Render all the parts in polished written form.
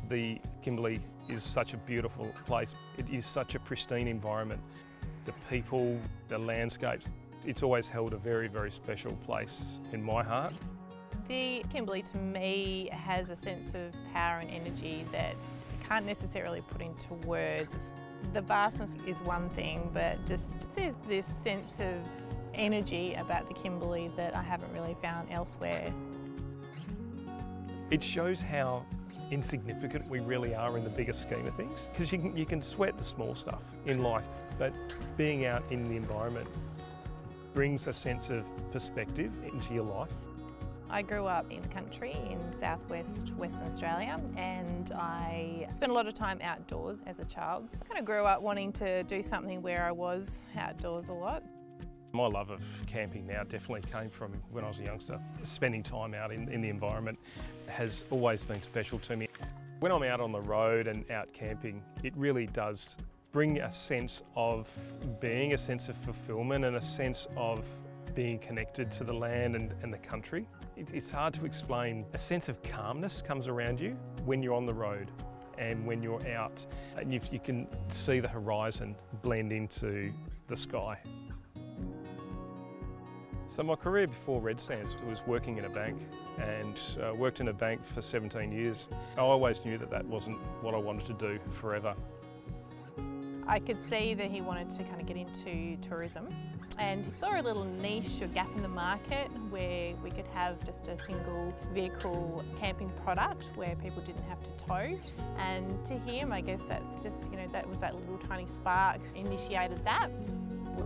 The Kimberley is such a beautiful place. It is such a pristine environment. The people, the landscapes, it's always held a very, very special place in my heart. The Kimberley to me has a sense of power and energy that I can't necessarily put into words. The vastness is one thing, but just there's this sense of energy about the Kimberley that I haven't really found elsewhere. It shows how insignificant we really are in the bigger scheme of things, because you can sweat the small stuff in life, but being out in the environment brings a sense of perspective into your life. I grew up in the country in southwest Western Australia, and I spent a lot of time outdoors as a child. So I kind of grew up wanting to do something where I was outdoors a lot. My love of camping now definitely came from when I was a youngster. Spending time out in the environment has always been special to me. When I'm out on the road and out camping, it really does bring a sense of being, a sense of fulfilment and a sense of being connected to the land and the country. It's hard to explain. A sense of calmness comes around you when you're on the road and when you're out and you can see the horizon blend into the sky. So my career before RedSands was working in a bank, and worked in a bank for 17 years. I always knew that wasn't what I wanted to do forever. I could see that he wanted to kind of get into tourism, and he saw a little niche or gap in the market where we could have just a single vehicle camping product where people didn't have to tow. And to him, I guess that's just, that was that little tiny spark initiated that.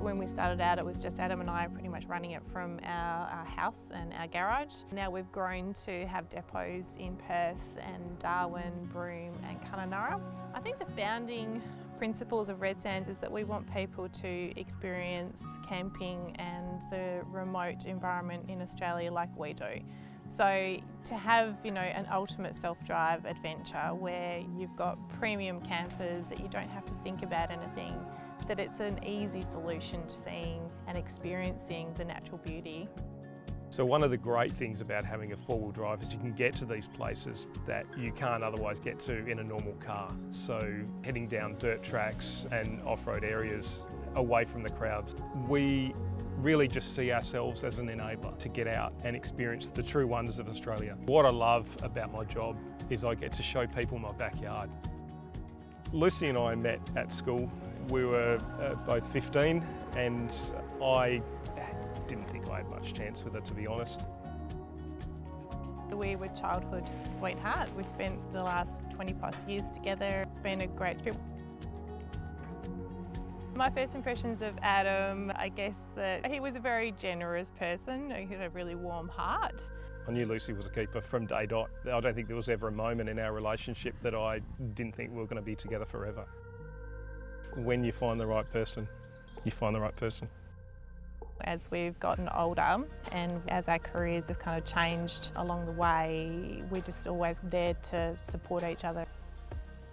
When we started out, it was just Adam and I pretty much running it from our house and our garage. Now we've grown to have depots in Perth and Darwin, Broome and Kununurra. I think the founding principles of RedSands is that we want people to experience camping and the remote environment in Australia like we do. So to have, an ultimate self-drive adventure where you've got premium campers, that you don't have to think about anything, that it's an easy solution to seeing and experiencing the natural beauty. So one of the great things about having a four-wheel drive is you can get to these places that you can't otherwise get to in a normal car. So heading down dirt tracks and off-road areas away from the crowds. We really just see ourselves as an enabler to get out and experience the true wonders of Australia. What I love about my job is I get to show people my backyard. Lucy and I met at school. We were both 15 and I didn't think I had much chance with her, to be honest. We were childhood sweethearts. We spent the last 20 plus years together. It's been a great trip. My first impressions of Adam, I guess that he was a very generous person. He had a really warm heart. I knew Lucy was a keeper from day dot. I don't think there was ever a moment in our relationship that I didn't think we were going to be together forever. When you find the right person, you find the right person. As we've gotten older and as our careers have kind of changed along the way, we're just always there to support each other.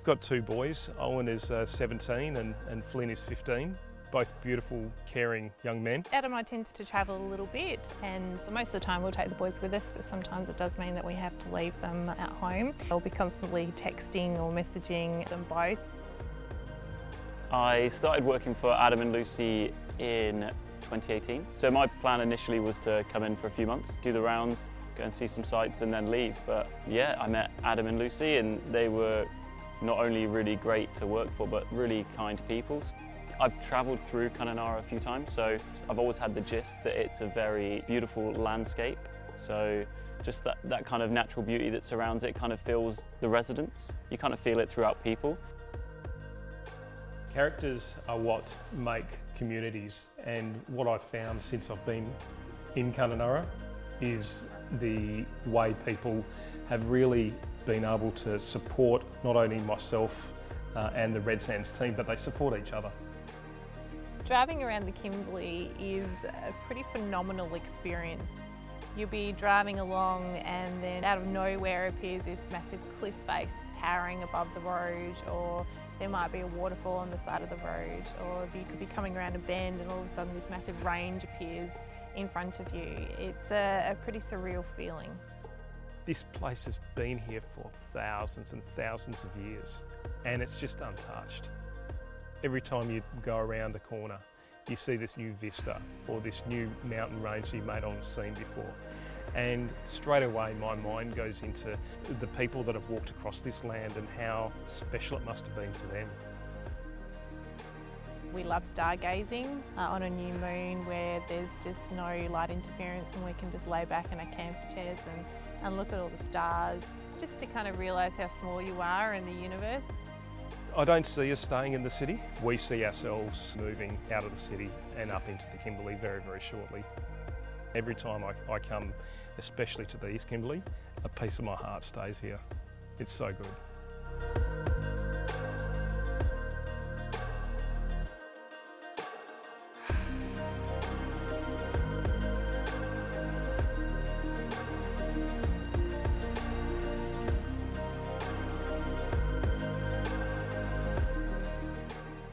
Got two boys. Owen is 17 and Flynn is 15. Both beautiful, caring young men. Adam and I tend to travel a little bit, and so most of the time we'll take the boys with us, but sometimes it does mean that we have to leave them at home. I'll be constantly texting or messaging them both. I started working for Adam and Lucy in 2018. So my plan initially was to come in for a few months, do the rounds, go and see some sights and then leave. But yeah, I met Adam and Lucy and they were not only really great to work for, but really kind people. I've travelled through Kununurra a few times, so I've always had the gist that it's a very beautiful landscape. So just that kind of natural beauty that surrounds it kind of fills the residents. You kind of feel it throughout people. Characters are what make communities, and what I've found since I've been in Kununurra is the way people have really been able to support not only myself and the RedSands team, but they support each other. Driving around the Kimberley is a pretty phenomenal experience. You'll be driving along and then out of nowhere appears this massive cliff face towering above the road, or there might be a waterfall on the side of the road, or you could be coming around a bend and all of a sudden this massive range appears in front of you. It's a pretty surreal feeling. This place has been here for thousands and thousands of years, and it's just untouched. Every time you go around the corner, you see this new vista or this new mountain range you may not have seen before. And straight away my mind goes into the people that have walked across this land and how special it must have been for them. We love stargazing on a new moon where there's just no light interference and we can just lay back in our camper chairs and look at all the stars, just to kind of realise how small you are in the universe. I don't see us staying in the city. We see ourselves moving out of the city and up into the Kimberley very, very shortly. Every time I come, especially to the East Kimberley, a piece of my heart stays here. It's so good.